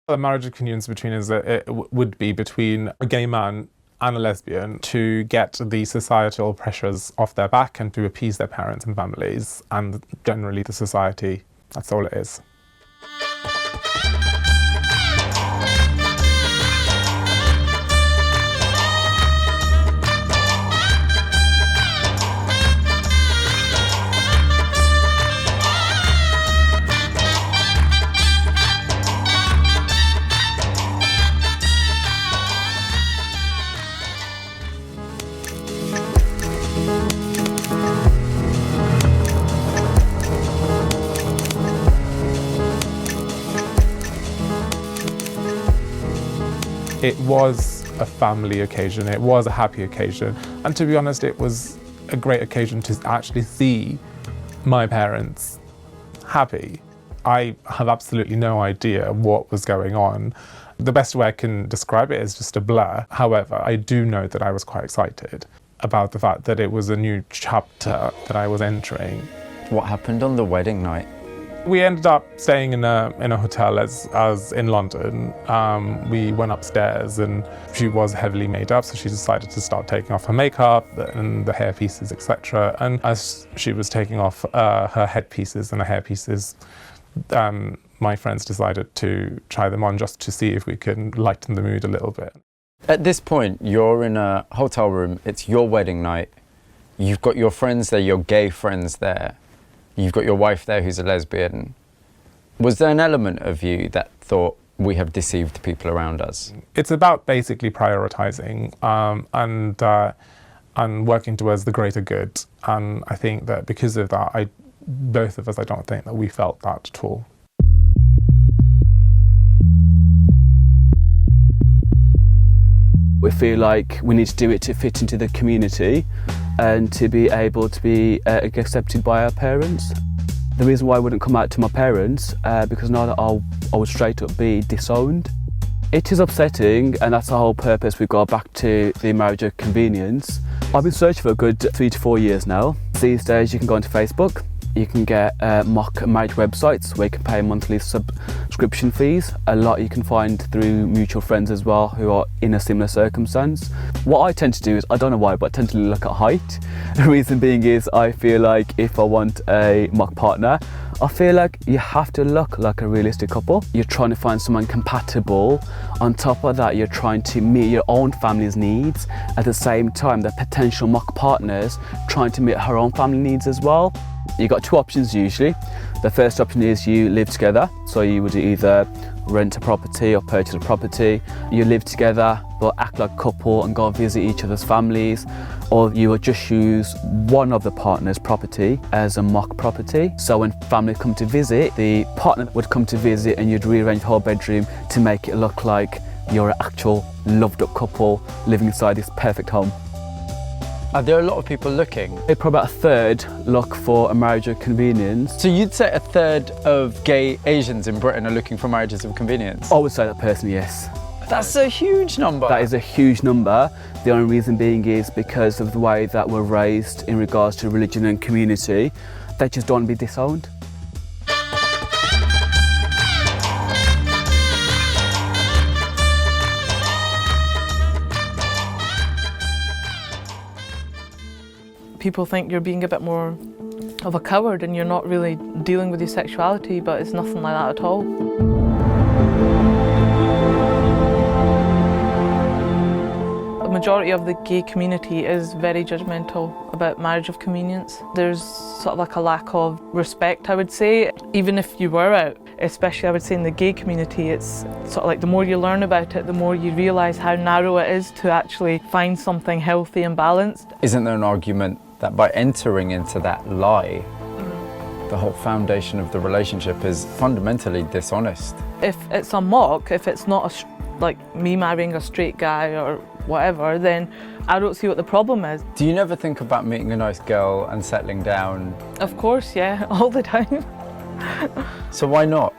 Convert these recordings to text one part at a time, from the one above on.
The marriage of convenience between us would be between a gay man and a lesbian to get the societal pressures off their back and to appease their parents and families and generally the society. That's all it is. It was a family occasion, it was a happy occasion, and to be honest, it was a great occasion to actually see my parents happy. I have absolutely no idea what was going on. The best way I can describe it is just a blur. However, I do know that I was quite excited about the fact that it was a new chapter that I was entering. What happened on the wedding night? We ended up staying in a hotel as in London. We went upstairs and she was heavily made up, so she decided to start taking off her makeup and the hair pieces, etc. And as she was taking off her headpieces and the hair pieces, my friends decided to try them on just to see if we can lighten the mood a little bit. At this point, you're in a hotel room, it's your wedding night, you've got your friends there, your gay friends there. You've got your wife there who's a lesbian. Was there an element of you that thought, we have deceived people around us? It's about basically prioritising and working towards the greater good. And I think that because of that, both of us, I don't think that we felt that at all. We feel like we need to do it to fit into the community and to be able to be accepted by our parents. The reason why I wouldn't come out to my parents, because now that I would straight up be disowned. It is upsetting, and that's the whole purpose we go back to the marriage of convenience. I've been searching for a good 3 to 4 years now. These days you can go onto Facebook, you can get mock marriage websites where you can pay monthly subscription fees. A lot you can find through mutual friends as well who are in a similar circumstance. What I tend to do is, I don't know why, but I tend to look at height. The reason being is I feel like if I want a mock partner, I feel like you have to look like a realistic couple. You're trying to find someone compatible. On top of that, you're trying to meet your own family's needs. At the same time, the potential mock partner's trying to meet her own family needs as well. You've got two options usually. The first option is you live together. So you would either rent a property or purchase a property. You live together but act like a couple and go visit each other's families. Or you would just use one of the partner's property as a mock property. So when family come to visit, the partner would come to visit and you'd rearrange the whole bedroom to make it look like you're an actual loved up couple living inside this perfect home. Are there a lot of people looking? Probably about a third look for a marriage of convenience. So you'd say a third of gay Asians in Britain are looking for marriages of convenience? I would say that personally, yes. That's a huge number. That is a huge number. The only reason being is because of the way that we're raised in regards to religion and community. They just don't want to be disowned. People think you're being a bit more of a coward and you're not really dealing with your sexuality, but it's nothing like that at all. The majority of the gay community is very judgmental about marriage of convenience. There's sort of like a lack of respect, I would say. Even if you were out, especially I would say in the gay community, it's sort of like the more you learn about it, the more you realise how narrow it is to actually find something healthy and balanced. Isn't there an argument that by entering into that lie, the whole foundation of the relationship is fundamentally dishonest? If it's a mock, if it's not like me marrying a straight guy or whatever, then I don't see what the problem is. Do you never think about meeting a nice girl and settling down? Of course, yeah, all the time. So why not?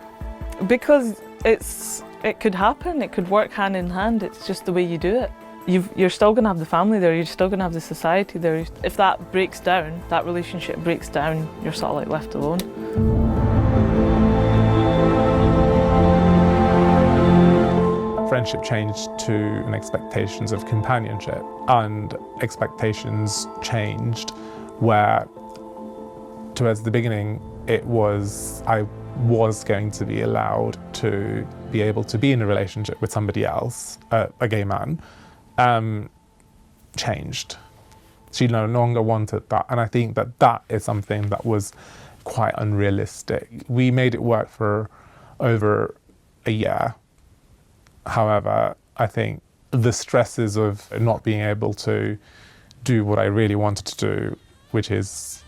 Because it could happen, it could work hand in hand, it's just the way you do it. You're still going to have the family there, you're still going to have the society there. If that breaks down, that relationship breaks down, you're sort of like left alone. friendship changed to an expectations of companionship, and expectations changed where towards the beginning I was going to be allowed to be able to be in a relationship with somebody else, a gay man, changed. She no longer wanted that, and I think that that is something that was quite unrealistic. We made it work for over a year. However, I think the stresses of not being able to do what I really wanted to do, which is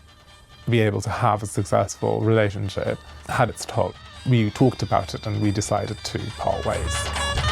be able to have a successful relationship, had its toll. We talked about it and we decided to part ways.